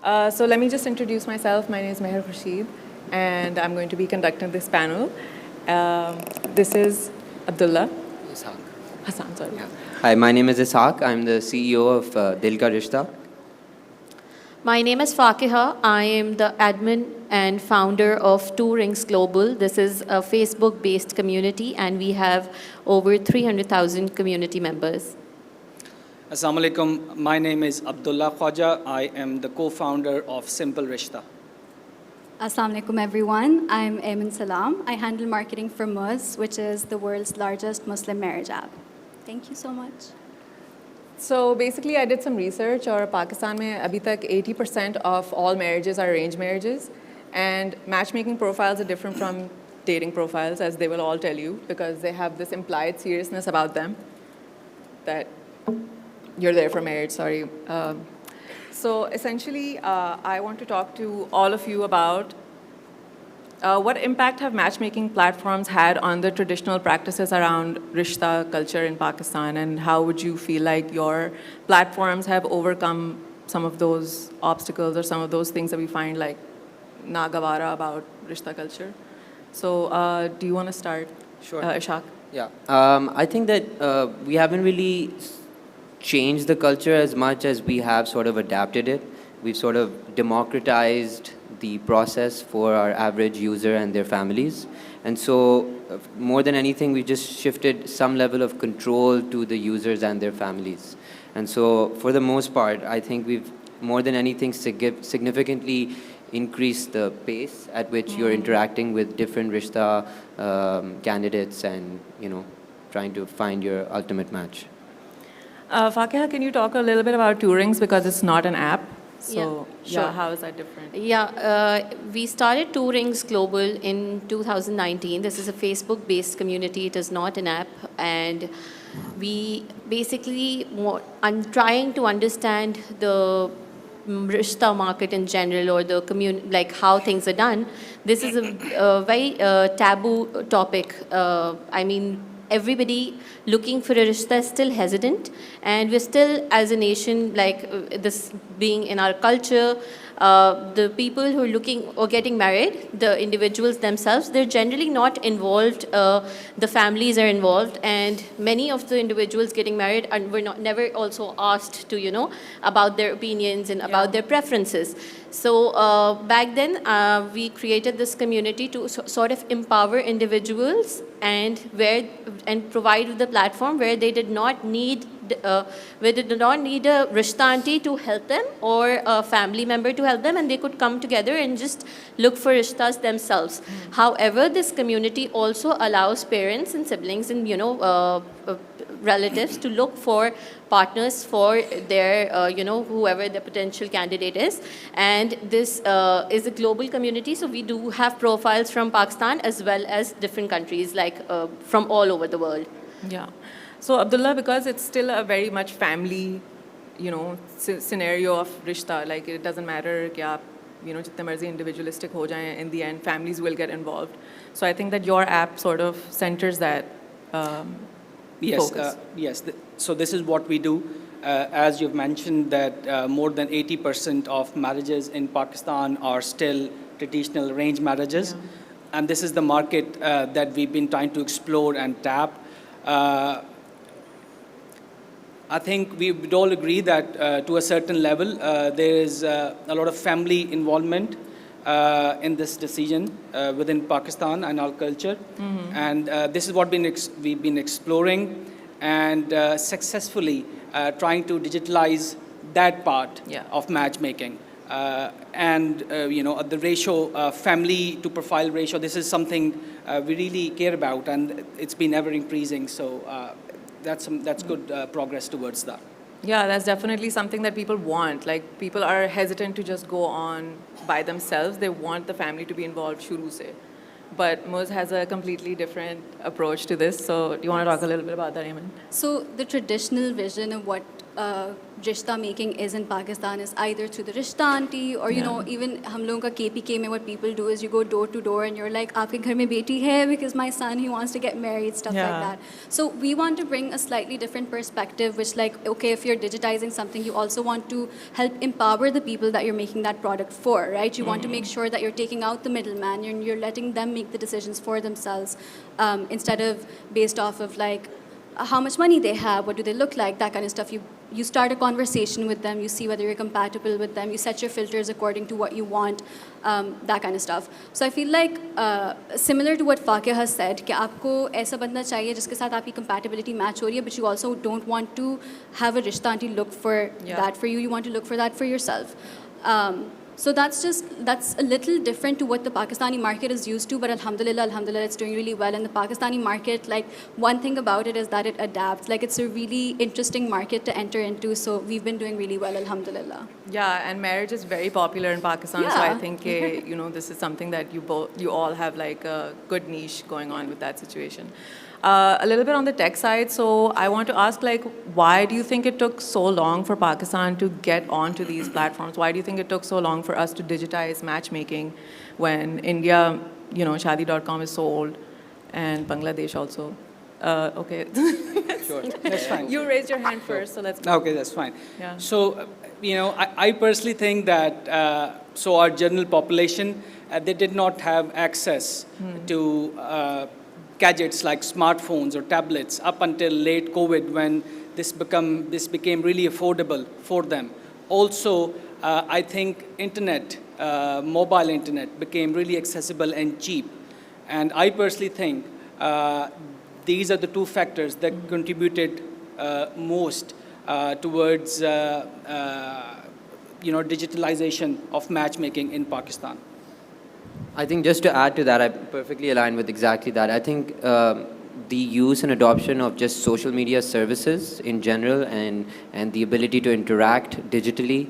So let me just introduce myself. My name is Mehar Khursheed, and I'm going to be conducting this panel. This is Abdullah. Ishaq. Hassan, sorry. Yeah. Hi, my name is Ishaq. I'm the CEO of Dil Ka Rishta. My name is Fakiha. I am the admin and founder of Two Rings Global. This is a Facebook-based community, and we have over 300,000 community members. Assalamu alaikum. My name is Abdullah Khawaja. I am the co-founder of Simple Rishta. Assalamu alaikum everyone. I'm Aymen Salam. I handle marketing for Muz, which is the world's largest Muslim marriage app. Thank you so much. So basically, I did some research. और पाकिस्तान में अभी तक 80% of all marriages are arranged marriages, and matchmaking profiles are different from dating profiles, as they will all tell you, because they have this implied seriousness about them that you're there for marriage. Sorry. So essentially, I want to talk to all of you about what impact have matchmaking platforms had on the traditional practices around rishta culture in Pakistan, and how would you feel like your platforms have overcome some of those obstacles or some of those things that we find like nagawara about rishta culture? So do you want to start, Sure. Ishaq? Yeah. I think that we haven't really changed the culture as much as we have sort of adapted it. We've sort of democratized the process for our average user and their families. And so more than anything, we just shifted some level of control to the users and their families. And so for the most part, I think we've more than anything significantly increased the pace at which you're interacting with different rishta candidates and, trying to find your ultimate match. Fakiha, can you talk a little bit about Two Rings, because it's not an app? So, Yeah, sure. how is that different? Yeah, we started Two Rings Global in 2019. This is a Facebook-based community. It is not an app. And we basically are trying to understand the rishta market in general, or the like how things are done. This is a very taboo topic. Everybody looking for a rishta is still hesitant, and we're still, as a nation, like this being in our culture, the people who are looking or getting married, the individuals themselves, they're generally not involved. The families are involved, and many of the individuals getting married were never also asked to, about their opinions and about their preferences. So back then, we created this community to sort of empower individuals and provide the platform where they did not need a rishta auntie to help them or a family member to help them, and they could come together and just look for rishtas themselves. However, this community also allows parents and siblings and relatives to look for partners for their whoever the potential candidate is. And this is a global community, so we do have profiles from Pakistan as well as different countries, like from all over the world. Yeah. So Abdullah, because it's still a very much family, scenario of rishta, like it doesn't matter कि आप, जितने मर्जी individualistic हो जाएं, in the end, families will get involved. So I think that your app sort of centers that focus. Yes. So this is what we do. As you've mentioned, that more than 80% of marriages in Pakistan are still traditional arranged marriages. Yeah. And this is the market that we've been trying to explore and tap. I think we would all agree that to a certain level, there is a lot of family involvement in this decision within Pakistan and our culture. Mm-hmm. And this is what we've been exploring and successfully trying to digitalize that part of matchmaking. The ratio, family to profile ratio, this is something we really care about, and it's been ever increasing. So that's good progress towards that. Yeah, that's definitely something that people want. Like, people are hesitant to just go on by themselves. They want the family to be involved shuru se. But Muz has a completely different approach to this. So do you want to talk a little bit about that, Aymen? So the traditional vision of what rishta making is in Pakistan is either through the rishta auntie or, you know, even hum logon ka KPK mein what people do is you go door to door and you're like, aapke ghar mein beti hai because my son, he wants to get married, stuff like that. So we want to bring a slightly different perspective, which like, okay, if you're digitizing something, you also want to help empower the people that you're making that product for, right? You want to make sure that you're taking out the middleman, you're letting them make the decisions for themselves instead of based off of like, how much money they have, what do they look like, that kind of stuff. You start a conversation with them, you see whether you're compatible with them, you set your filters according to what you want, that kind of stuff. So I feel like similar to what Fakiha has said, कि आपको ऐसा बंदा चाहिए जिसके साथ आपकी compatibility match हो रही है, but you also don't want to have a rishta auntie look for that for you. You want to look for that for yourself. So that's a little different to what the Pakistani market is used to, but alhamdulillah, it's doing really well. And the Pakistani market, like, one thing about it is that it adapts. Like, it's a really interesting market to enter into, so we've been doing really well, alhamdulillah. Yeah, and marriage is very popular in Pakistan, so I think, you know, this is something that you all have like a good niche going on with that situation. A little bit on the tech side, so I want to ask, like, why do you think it took so long for Pakistan to get onto these platforms? Why do you think it took so long for us to digitize matchmaking when India, you know, Shadi.com is so old, and Bangladesh also? Okay. Sure, that's fine. You raised your hand first, so let's go. Okay, that's fine. Yeah. So, you know, I personally think that, so our general population, they did not have access to gadgets like smartphones or tablets up until late COVID when this became really affordable for them. Also, I think internet, mobile internet became really accessible and cheap. And I personally think these are the two factors that contributed most towards you know, digitalization of matchmaking in Pakistan. I think just to add to that, I perfectly align with exactly that. I think the use and adoption of just social media services in general and the ability to interact digitally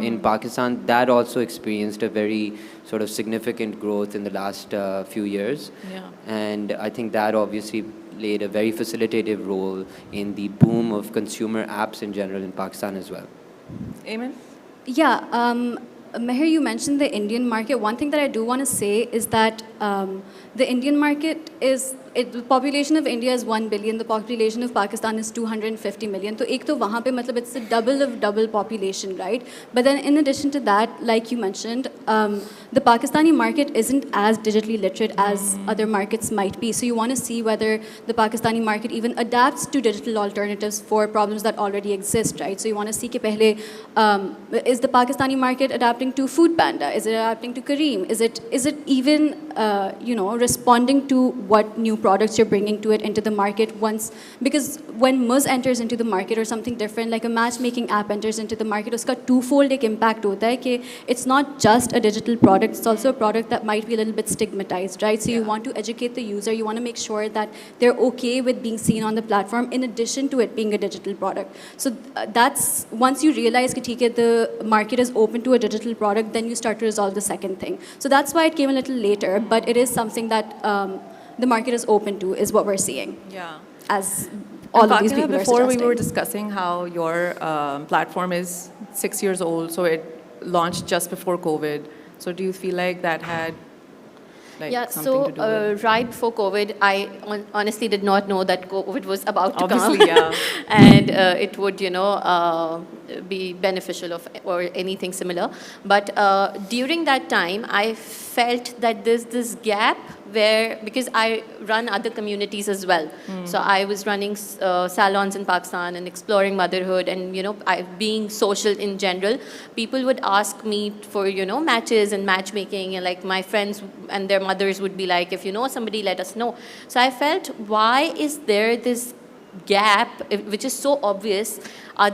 in Pakistan, that also experienced a very sort of significant growth in the last few years. Yeah. And I think that obviously played a very facilitative role in the boom of consumer apps in general in Pakistan as well. Aymen? Yeah, Mehar, you mentioned the Indian market. One thing that I do want to say is that the Indian market the population of India is 1 billion, the population of Pakistan is 250 million. So ek to wahan pe matlab it's a double population, right? But then in addition to that, like you mentioned, the Pakistani market isn't as digitally literate as other markets might be. So you want to see whether the Pakistani market even adapts to digital alternatives for problems that already exist, right? So you want to see ke pehle, is the Pakistani market adapting to Food Panda? Is it adapting to Kareem? Is it even you know, responding to what new products you're bringing to it into the market once? Because when Muz enters into the market or something different, like a matchmaking app enters into the market, uska twofold ek impact hota hai ki it's not just a digital product, it's also a product that might be a little bit stigmatized, right? So you want to educate the user, you want to make sure that they're okay with being seen on the platform in addition to it being a digital product. So that's, once you realize that the market is open to a digital product, then you start to resolve the second thing. So that's why it came a little later, but it is something that the market is open to, is what we're seeing. Yeah. As all of these people are before suggesting. we were discussing how your platform is 6 years old, so it launched just before COVID. So do you feel like that had something to do with right before COVID, I honestly did not know that COVID was about to come. Obviously, yeah. And it would, you know, be beneficial or anything similar. But during that time, I felt that there's this gap where, because I run other communities as well. So I was running salons in Pakistan and exploring motherhood and, you know, being social in general. People would ask me for, you know, matches and matchmaking, and like my friends and their mothers would be like, if you know somebody, let us know. So I felt, why is there this gap, which is so obvious?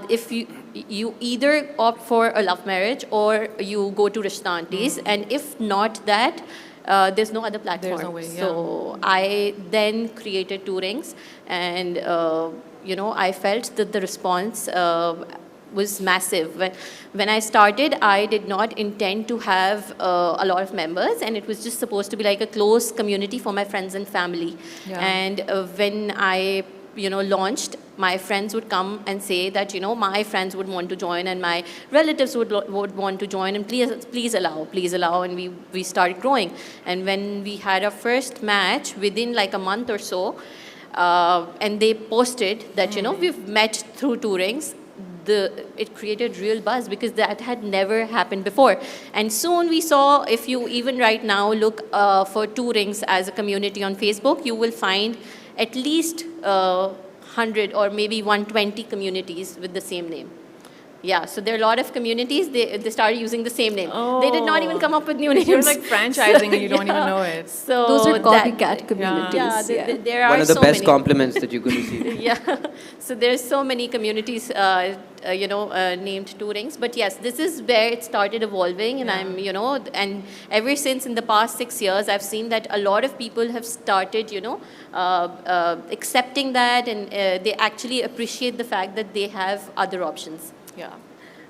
If you either opt for a love marriage or you go to rishta aunties, and if not that, there's no other platform. There's no way, So I then created Two Rings, and you know, I felt that the response was massive. When I started, I did not intend to have a lot of members, and it was just supposed to be like a close community for my friends and family. Yeah. And when I, you know, launched, my friends would come and say that, my friends would want to join and my relatives would want to join, and please allow, and we started growing. And when we had our first match within like a month or so, and they posted that, we've met through tourings, it created real buzz because that had never happened before. And soon we saw, if you even right now look for tourings as a community on Facebook, you will find at least 100 or maybe 120 communities with the same name. Yeah, so there are a lot of communities, they started using the same name. They did not even come up with new names. You're like franchising and you don't even know it. So Those are copycat communities. Yeah, there are One of the so best many. compliments that you could receive. Yeah, so there's so many communities, named tourings. But yes, this is where it started evolving, and and ever since in the past 6 years, I've seen that a lot of people have started, accepting that, and they actually appreciate the fact that they have other options. Yeah.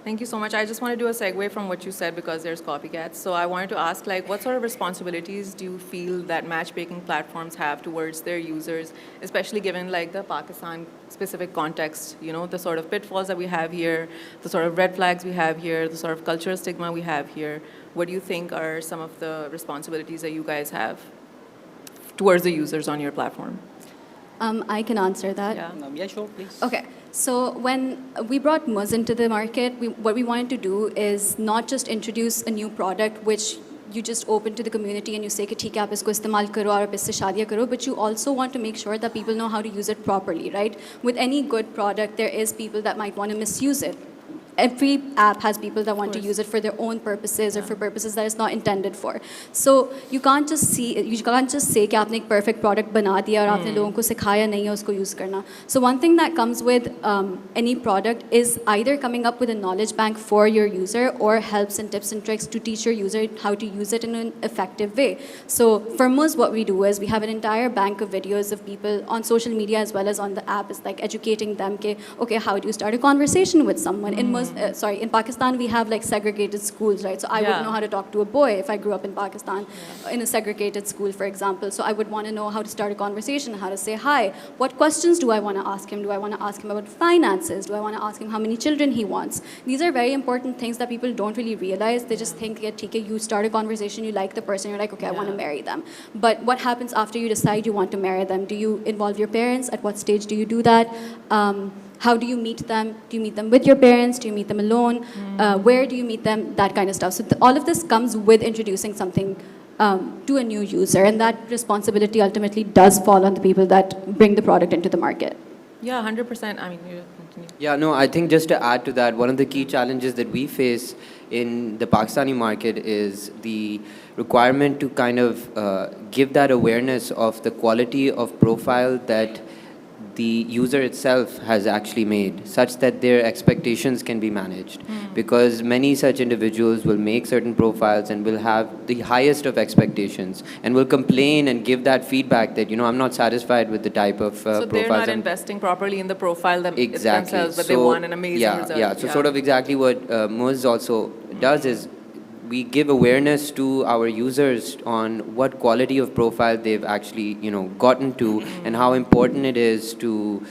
Thank you so much. I just want to do a segue from what you said because there's copycats. So I wanted to ask, what sort of responsibilities do you feel that matchmaking platforms have towards their users, especially given the Pakistan-specific context, the sort of pitfalls that we have here, the sort of red flags we have here, the sort of cultural stigma we have here. What do you think are some of the responsibilities that you guys have towards the users on your platform? I can answer that. Yeah. Sure, please. Okay, so when we brought Muzz into the market, what we wanted to do is not just introduce a new product which you just open to the community and you say कि ठीक है आप इसको इस्तेमाल करो और आप इससे शादियाँ करो, but you also want to make sure that people know how to use it properly, right? With any good product, there is people that might want to misuse it. Every app has people that want to use it for their own purposes or for purposes that it's not intended for. So you can't just say कि आपने एक perfect product बना दिया और आपने लोगों को सिखाया नहीं है उसको use करना. So one thing that comes with any product is either coming up with a knowledge bank for your user or helps and tips and tricks to teach your user how to use it in an effective way. So for Muzz, what we do is we have an entire bank of videos of people on social media as well as on the app, is like educating them कि okay, how do you start a conversation with someone? In Pakistan, we have segregated schools, right? So I would know how to talk to a boy if I grew up in Pakistan, in a segregated school, for example. So I would want to know how to start a conversation, how to say hi. What questions do I want to ask him? Do I want to ask him about finances? Do I want to ask him how many children he wants? These are very important things that people don't really realize. They just think that you start a conversation, you like the person, you're like, okay, I want to marry them. But what happens after you decide you want to marry them? Do you involve your parents? At what stage do you do that? How do you meet them? Do you meet them with your parents? Do you meet them alone? Where do you meet them? That kind of stuff. So all of this comes with introducing something to a new user, and that responsibility ultimately does fall on the people that bring the product into the market. Yeah, 100%. I mean, you continue. Yeah, no, I think just to add to that, one of the key challenges that we face in the Pakistani market is the requirement to kind of give that awareness of the quality of profile that the user itself has actually made, such that their expectations can be managed. Because many such individuals will make certain profiles and will have the highest of expectations and will complain and give that feedback that, I'm not satisfied with the type of So profiles. they're not investing properly in the profile Exactly. themselves, but they want an amazing result. Yeah, so sort of exactly what Muzz also does is we give awareness to our users on what quality of profile they've actually, gotten to, and how important it is to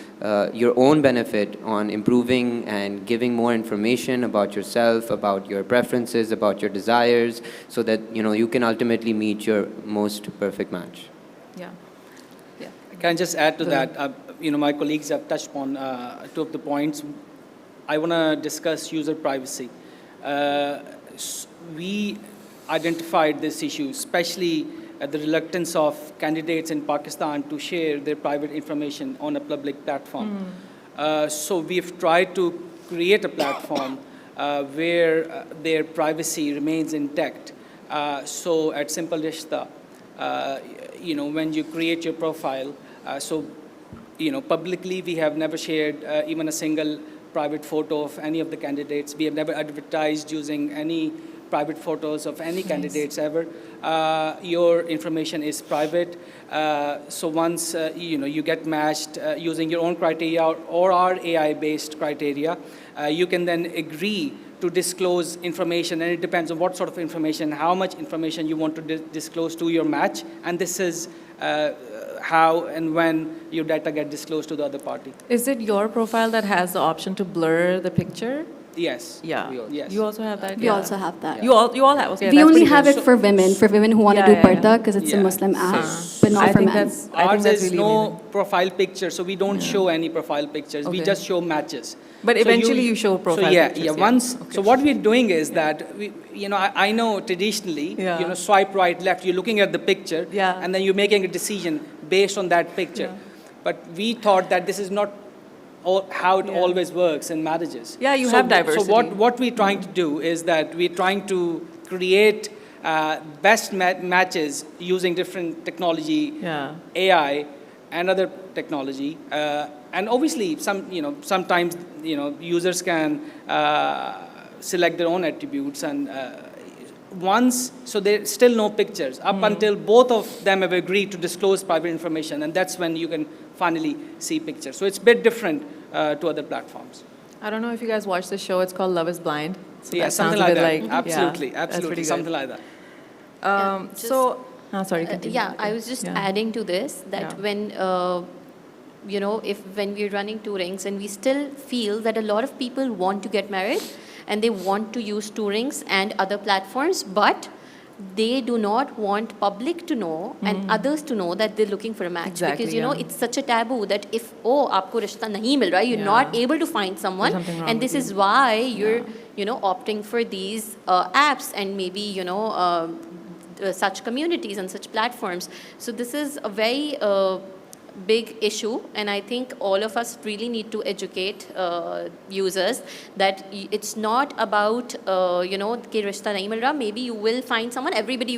your own benefit on improving and giving more information about yourself, about your preferences, about your desires, so that, you can ultimately meet your most perfect match. Yeah. Can I just add to that? My colleagues have touched upon two of the points. I want to discuss user privacy. We identified this issue, especially the reluctance of candidates in Pakistan to share their private information on a public platform. So we've tried to create a platform where their privacy remains intact. So at Simple Rishta, when you create your profile, publicly we have never shared even a single private photo of any of the candidates. We have never advertised using any private photos of any candidates ever. Your information is private. So once you get matched using your own criteria or our AI-based criteria, you can then agree to disclose information, and it depends on what sort of information, how much information you want to disclose to your match. And this is how and when your data get disclosed to the other party. Is it your profile that has the option to blur the picture? Yes. Yeah. Yes. You also have that? We Yeah. also have that. You all have? Okay, We that's only pretty have good. it for women who want to Yeah, do yeah, yeah. parda because it's a Yeah. Muslim app, So- but not I for think men. that's, I think Ours that's is really no amazing. profile picture, so we don't show any profile pictures. We Okay. just show matches. But So eventually you show profile so yeah, pictures, Yeah, yeah. once. Okay. So what we're doing is that I know traditionally, Yeah. swipe right, left. You're looking at the picture, Yeah. and then you're making a decision based on that picture. Yeah. But we thought that this is not how it Yeah. always works in marriages. Yeah, you have diversity. So what we're trying to do is that we're trying to create best matches using different technology, Yeah. AI, and other technology. And obviously, sometimes users can select their own attributes and. So there's still no pictures up until both of them have agreed to disclose private information, and that's when you can finally see pictures. So it's a bit different to other platforms. I don't know if you guys watch the show. It's called Love is Blind. So Yeah, that something sounds a like bit that. like Absolutely, yeah, that's pretty absolutely, good. something like that. just- So, sorry. Continue. Yeah, I was just Yeah. adding to this that Yeah. when when we're running two rings and we still feel that a lot of people want to get married and they want to use two rings and other platforms, but they do not want public to know and others to know that they're looking for a match. Exactly, Because yeah. it's such a taboo that if aapko rishta nahi mil raha, you're Yeah. not able to find someone, There's something wrong and this with is you. why you're opting for these apps and maybe such communities and such platforms. So this is a very big issue, and I think all of us really need to educate users that it's not about कि रिश्ता नहीं मिल रहा. Maybe you will find someone. Everybody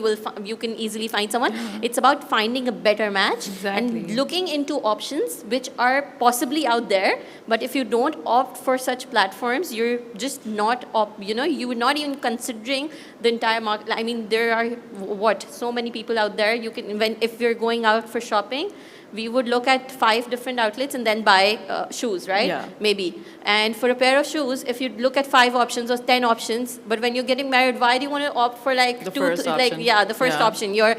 you can easily find someone. It's about finding a better match Exactly. and looking into options which are possibly out there. But if you don't opt for such platforms, you're just not you're not even considering the entire market. I mean, there are so many people out there. If you're going out for shopping, we would look at 5 different outlets and then buy shoes, right? Yeah. Maybe. And for a pair of shoes, if you look at 5 options or 10 options, but when you're getting married, why do you want to opt for like The two, first option. the first Yeah. option, your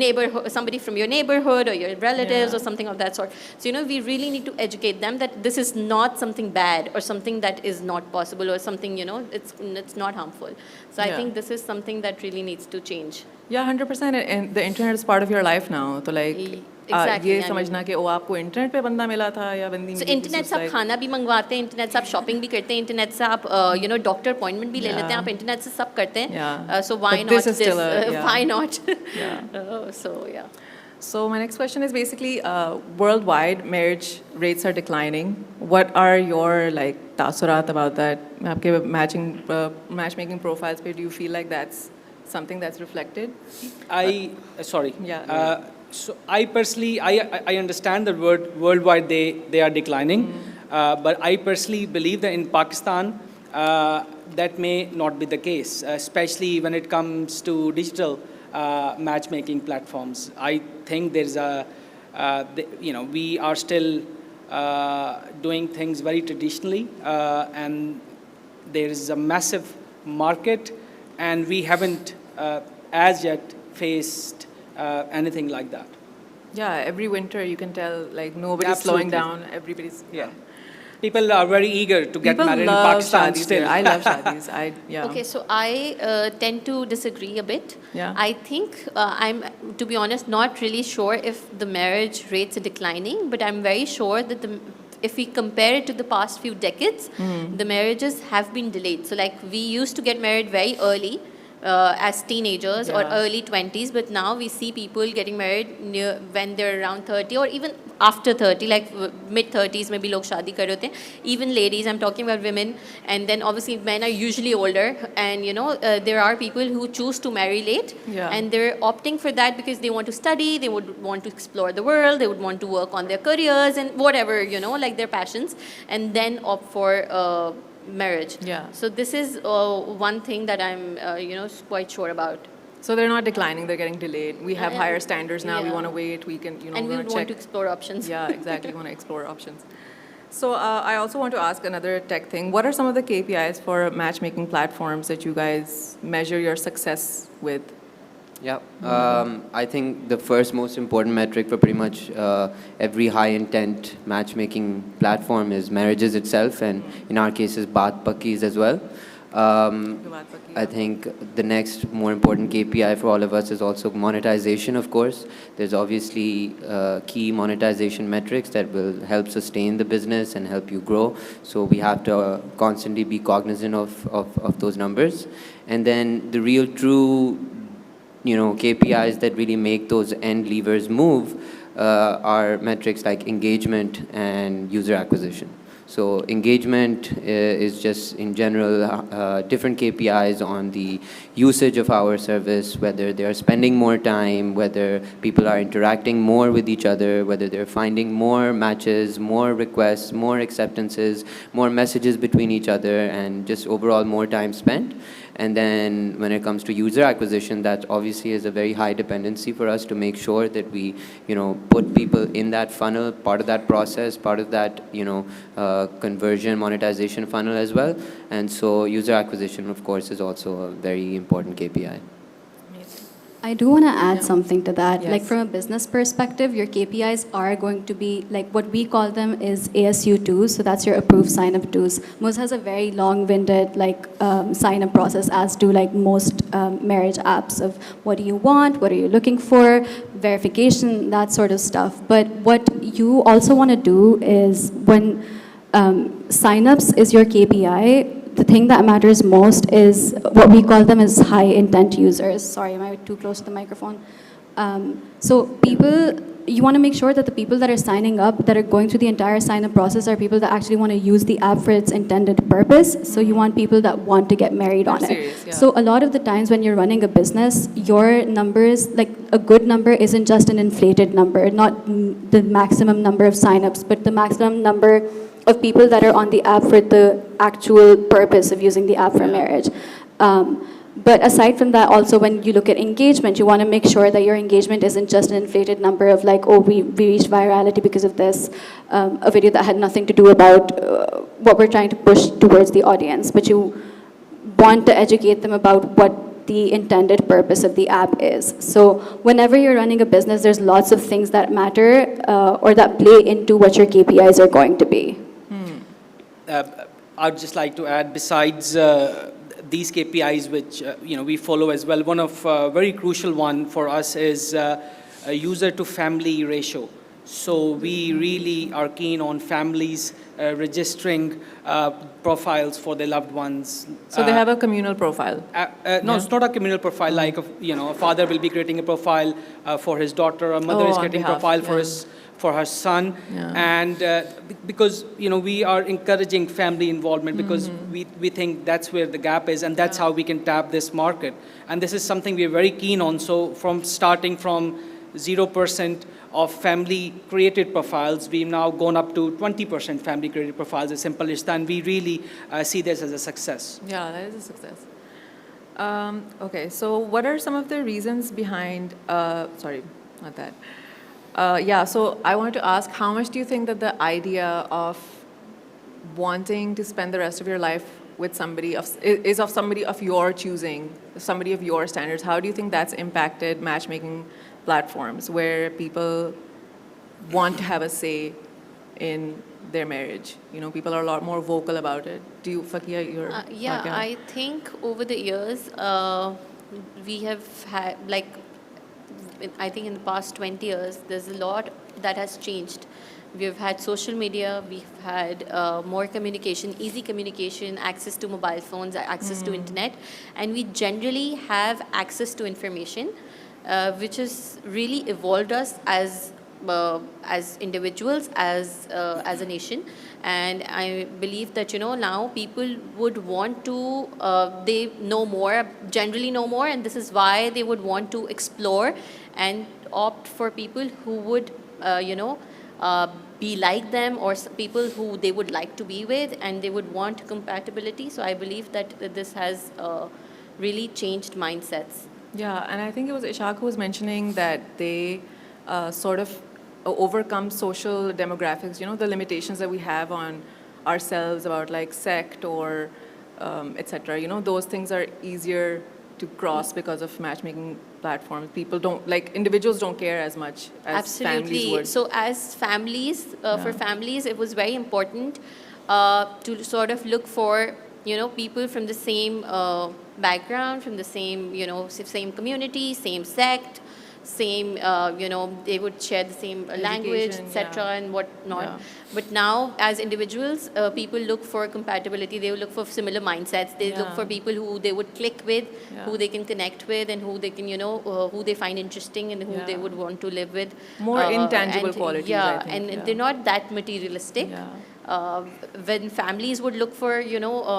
neighborhood, somebody from your neighborhood or your relatives Yeah. or something of that sort. So, we really need to educate them that this is not something bad or something that is not possible or something, it's not harmful. So I Yeah. think this is something that really needs to change. Yeah, 100%. And the internet is part of your life now. So like, Exactly, ये I mean- समझना कि आपको internet पे बंदा मिला था या बंदी So मिली थी, इंटरनेट so से आप like- खाना भी मंगवाते हैं, इंटरनेट से आप शॉपिंग भी करते हैं, इंटरनेट से आप डॉक्टर अपॉइंटमेंट भी ले लेते हैं, आप इंटरनेट से सब करते हैं. Yeah. So why But not this is still yeah. Why not? Yeah. So yeah. So my next question is basically, worldwide marriage rates are declining. What are your like taasurat about that? आपके matchmaking profiles पे, do you feel like that's something that's reflected? Sorry. Yeah. So I personally, I understand that worldwide they are declining, but I personally believe that in Pakistan that may not be the case, especially when it comes to digital matchmaking platforms. I think there's we are still doing things very traditionally, and there is a massive market, and we haven't as yet faced anything like that. Yeah, every winter you can tell like nobody's slowing Absolutely. down. Everybody's People are very eager to get People married in love Pakistan shadis still. here. I love shadis. Yeah. Okay, so I tend to disagree a bit. Yeah. I think I'm, to be honest, not really sure if the marriage rates are declining, but I'm very sure that if we compare it to the past few decades, the marriages have been delayed. So like we used to get married very early. As teenagers or Yeah. early 20s, but now we see people getting married when they're around 30 or even after 30, like mid 30s maybe log shaadi kar rahe hote hain. Even ladies, I'm talking about women, and then obviously men are usually older, and there are people who choose to marry late, Yeah. and they're opting for that because they want to study, they would want to explore the world, they would want to work on their careers and whatever, like their passions, and then opt for marriage. Yeah. So this is one thing that I'm, quite sure about. So they're not declining, they're getting delayed. We have Yeah. higher standards now, we Yeah. want to wait, we can, And we we're would gonna want to check. explore options. Yeah, exactly, we want to explore options. So I also want to ask another tech thing. What are some of the KPIs for matchmaking platforms that you guys measure your success with? Yeah, I think the first most important metric for pretty much every high-intent matchmaking platform is marriages itself, and in our case is baat pakis as well. I think the next more important KPI for all of us is also monetization, of course. There's obviously key monetization metrics that will help sustain the business and help you grow. So we have to constantly be cognizant of those numbers. And then the real true KPIs that really make those end levers move are metrics like engagement and user acquisition. So engagement is just in general different KPIs on the usage of our service, whether they're spending more time, whether people are interacting more with each other, whether they're finding more matches, more requests, more acceptances, more messages between each other, and just overall more time spent. And then when it comes to user acquisition, that obviously is a very high dependency for us to make sure that we, put people in that funnel, part of that process, part of that, conversion monetization funnel as well. And so user acquisition, of course, is also a very important KPI. I do want to add something to that. Yes. Like from a business perspective, your KPIs are going to be like what we call them is ASU2s. So that's your approved sign-up dues. Moz has a very long-winded sign-up process, as do like most marriage apps of what do you want, what are you looking for, verification, that sort of stuff. But what you also want to do is when sign-ups is your KPI, the thing that matters most is what we call them as high intent users. Sorry, am I too close to the microphone? So people, you want to make sure that the people that are signing up, that are going through the entire sign-up process, are people that actually want to use the app for its intended purpose. So you want people that want to get married on serious, it. yeah. So a lot of the times when you're running a business, your numbers, like a good number isn't just an inflated number, not the maximum number of sign-ups, but the maximum number of people that are on the app for the actual purpose of using the app for marriage. But aside from that, also when you look at engagement, you want to make sure that your engagement isn't just an inflated number of like, oh, we reached virality because of this, a video that had nothing to do about what we're trying to push towards the audience. But you want to educate them about what the intended purpose of the app is. So whenever you're running a business, there's lots of things that matter or that play into what your KPIs are going to be. I'd just like to add, besides these KPIs, which we follow as well, one of very crucial one for us is a user to family ratio. So we really are keen on families registering profiles for their loved ones. So they have a communal profile. No, it's not a communal profile. Like a father will be creating a profile for his daughter, a mother is creating a profile for her son, and because we are encouraging family involvement because we think that's where the gap is, and that's how we can tap this market. And this is something we are very keen on. So starting from 0% of family created profiles, we've now gone up to 20% family created profiles as simple as that, and we really see this as a success. Yeah, that is a success. Okay, so what are some of the reasons behind, sorry, not that. So I wanted to ask, how much do you think that the idea of wanting to spend the rest of your life with somebody is of somebody of your choosing, somebody of your standards? How do you think that's impacted matchmaking platforms where people want to have a say in their marriage? People are a lot more vocal about it. Do you, Fakiha, your background? I think over the years, we have had, I think in the past 20 years, there's a lot that has changed. We've had social media, we've had more communication, easy communication, access to mobile phones, access to internet, and we generally have access to information, which has really evolved us as individuals, as a nation. And I believe that now people would want to they know more, generally know more, and this is why they would want to explore and opt for people who would be like them, or people who they would like to be with, and they would want compatibility. So I believe that this has really changed mindsets. Yeah, and I think it was Ishaq who was mentioning that they sort of overcome social demographics, the limitations that we have on ourselves about like sect or etc. Those things are easier to cross because of matchmaking platforms? People don't, like, individuals don't care as much as families Absolutely. would. So as families, for families, it was very important to sort of look for, people from the same background, from the same, same community, same sect, same, they would share the same language, Education, etc., yeah. and whatnot. Yeah. But now, as individuals, people look for compatibility. They will look for similar mindsets. They look Yeah. for people who they would click with, Yeah. who they can connect with, and who they can, who they find interesting, and who they Yeah. would want to live with. More intangible and, qualities, Yeah, I think, and yeah. they're not that materialistic. Yeah. When families would look for,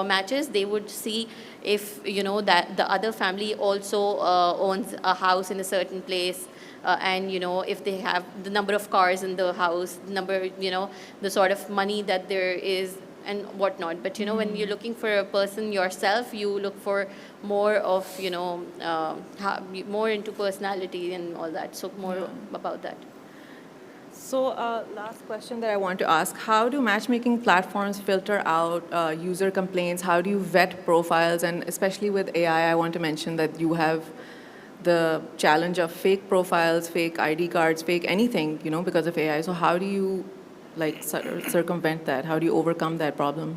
matches, they would see if, that the other family also owns a house in a certain place. And, if they have the number of cars in the house, the number, the sort of money that there is and whatnot. But, when you're looking for a person yourself, you look for more of, more into personality and all that. So more about that. So last question that I want to ask, how do matchmaking platforms filter out user complaints? How do you vet profiles? And especially with AI, I want to mention that you have the challenge of fake profiles, fake ID cards, fake anything, because of AI. So how do you circumvent that? How do you overcome that problem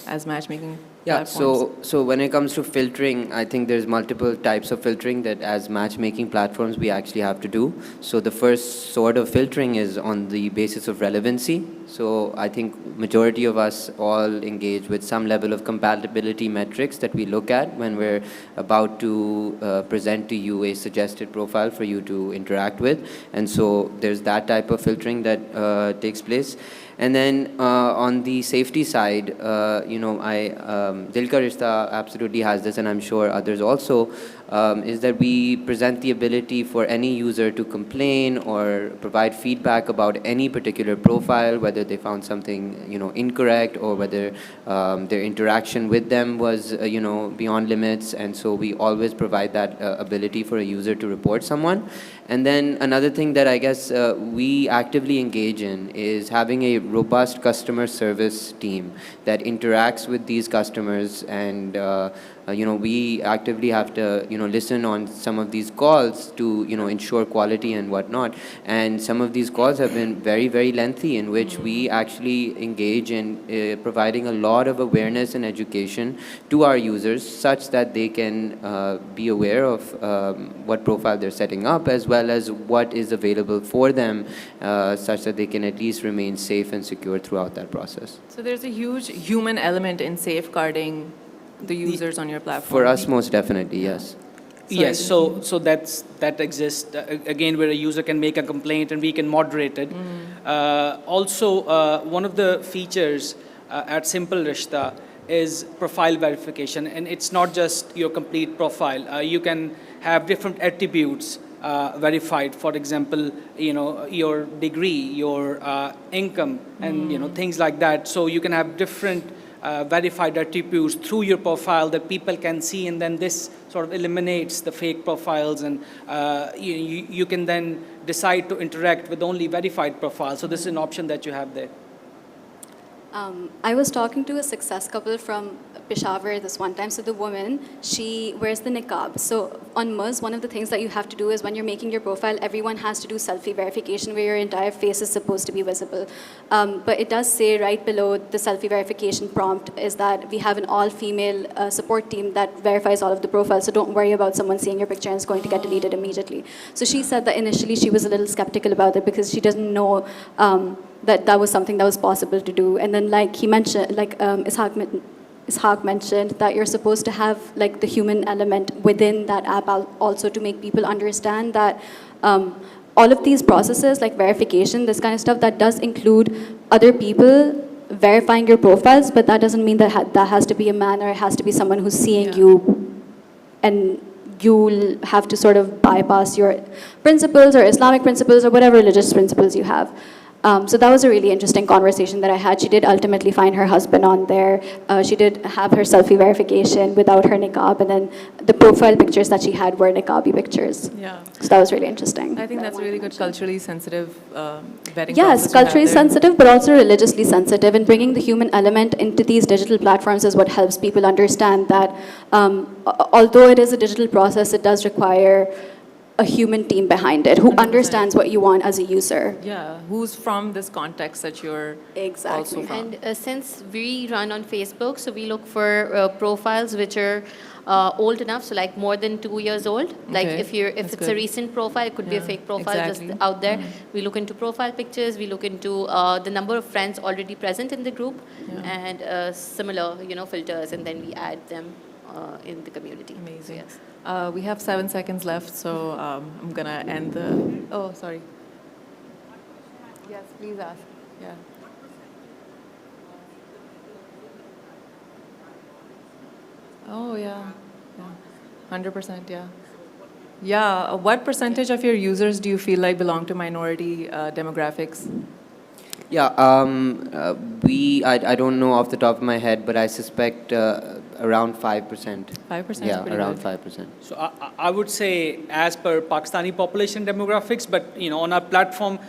as matchmaking Yeah, platforms? so when it comes to filtering, I think there's multiple types of filtering that as matchmaking platforms we actually have to do. So the first sort of filtering is on the basis of relevancy. So I think majority of us all engage with some level of compatibility metrics that we look at when we're about to present to you a suggested profile for you to interact with. And so there's that type of filtering that takes place. And then on the safety side, Dil Ka Rishta absolutely has this, and I'm sure others also, is that we present the ability for any user to complain or provide feedback about any particular profile, whether they found something incorrect or whether their interaction with them was beyond limits. And so we always provide that ability for a user to report someone. And then another thing that I guess we actively engage in is having a robust customer service team that interacts with these customers, and we actively have to listen on some of these calls to ensure quality and whatnot. And some of these calls have been very, very lengthy, in which we actually engage in providing a lot of awareness and education to our users, such that they can be aware of what profile they're setting up, as well as what is available for them, such that they can at least remain safe and secure throughout that process. So there's a huge human element in safeguarding the users on your platform. For us, most definitely, yes. Yes, so that exists. Again, where a user can make a complaint and we can moderate it. Also, one of the features at Simple Rishta is profile verification, and it's not just your complete profile. You can have different attributes verified. For example, your degree, your income, and things like that. So you can have different verified attributes through your profile that people can see, and then this sort of eliminates the fake profiles, and you can then decide to interact with only verified profiles. So this is an option that you have there. I was talking to a success couple from Peshawar this one time. So the woman, she wears the niqab. So on Muz, one of the things that you have to do is when you're making your profile, everyone has to do selfie verification where your entire face is supposed to be visible. But it does say right below the selfie verification prompt is that we have an all-female support team that verifies all of the profiles. So don't worry about someone seeing your picture and it's going to get deleted immediately. So she said that initially she was a little skeptical about it because she doesn't know that was something that was possible to do. And then like he mentioned, like Ishaq mentioned, that you're supposed to have like the human element within that app also to make people understand that all of these processes like verification, this kind of stuff, that does include other people verifying your profiles, but that doesn't mean that that has to be a man or it has to be someone who's seeing you, and you'll have to sort of bypass your principles or Islamic principles or whatever religious principles you have. So that was a really interesting conversation that I had. She did ultimately find her husband on there. She did have her selfie verification without her niqab, and then the profile pictures that she had were niqabi pictures. Yeah. So that was really interesting. I think that's a really good culturally sensitive vetting Yes, process you have culturally there. sensitive, but also religiously sensitive. And bringing the human element into these digital platforms is what helps people understand that although it is a digital process, it does require a human team behind it who 100%. understands what you want as a user. Yeah, who's from this context that you're Exactly. also from. And since we run on Facebook, so we look for profiles which are old enough, so like more than 2 years old. Like Okay, if that's it's a good. recent profile, it could be a Yeah, fake profile exactly. just out there. We look into profile pictures. We look into the number of friends already present in the group, and similar, filters, and then we add them in the community. Amazing. So, yes. We have 7 seconds left, so I'm gonna end the. Oh, sorry. Yes, please ask. Yeah. Oh yeah, yeah, 100%. Yeah. Yeah. What percentage of your users do you feel like belong to minority demographics? Yeah, I don't know off the top of my head, but I suspect around 5%. 5%. Yeah, pretty around good. 5%. So I would say as per Pakistani population demographics, but on our platform,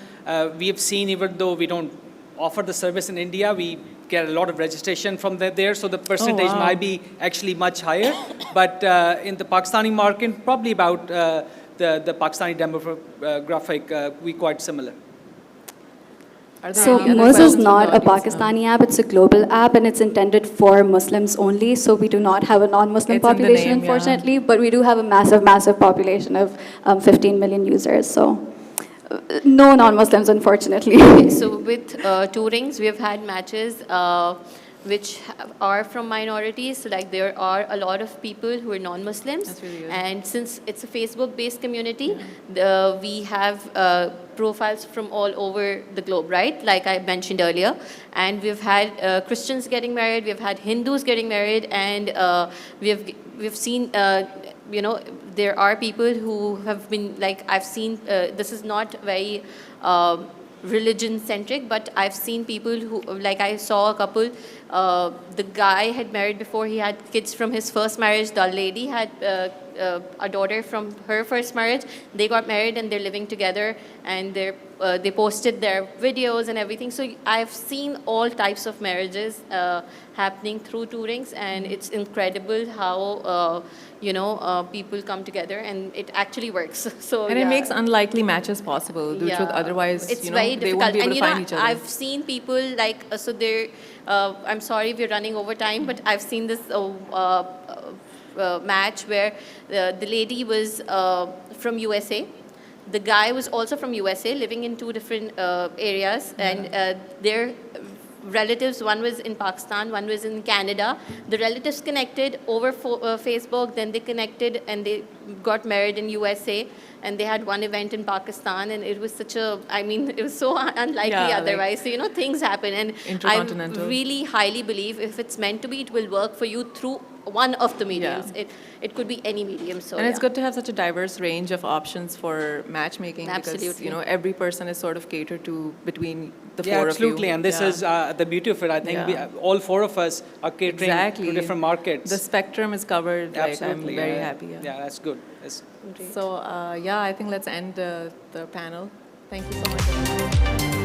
we have seen even though we don't offer the service in India, we get a lot of registration from there, so the percentage wow. might be actually much higher. But in the Pakistani market, probably about the Pakistani demographic, we quite similar. Are there So any other Muz is questions from not the a audience? Pakistani app, it's a global app and it's intended for Muslims only. So we do not have a non-Muslim It's in the population, name, yeah. unfortunately, but we do have a massive, massive population of 15 million users. So no non-Muslims, unfortunately. So with tourings, we have had matches which are from minorities. So like there are a lot of people who are non-Muslims. That's really good. And since it's a Facebook-based community, we have profiles from all over the globe, right? Like I mentioned earlier. And we've had Christians getting married, we've had Hindus getting married, and we've seen there are people who have been, like, I've seen, this is not very religion centric, but I've seen people who, like I saw a couple, the guy had married before he had kids from his first marriage, the lady had a daughter from her first marriage, they got married and they're living together, and they posted their videos and everything. So I've seen all types of marriages happening through tourings, and it's incredible how people come together and it actually works. So And it makes unlikely matches possible, which would otherwise, it's very they difficult. won't be able And to find each other. I've seen people like, so they're, I'm sorry we're running over time, but I've seen this match where the lady was from USA. The guy was also from USA, living in two different areas, and their relatives, one was in Pakistan, one was in Canada. The relatives connected over Facebook, then they connected and they got married in USA, and they had one event in Pakistan, and it was such a, it was so unlikely Yeah, otherwise. So, things happen, and I Intercontinental. really highly believe if it's meant to be, it will work for you through one of the mediums. Yeah. It could be any medium. So And it's good to have such a diverse range of options for matchmaking Absolutely. because every person is sort of catered to between the Yeah, four absolutely. of you. And this is the beauty of it. I think Yeah. all four of us are catering Exactly. to different markets. The spectrum is covered. Absolutely. Like, I'm very yeah. happy. Yeah, that's good. That's So I think let's end the panel. Thank you so much.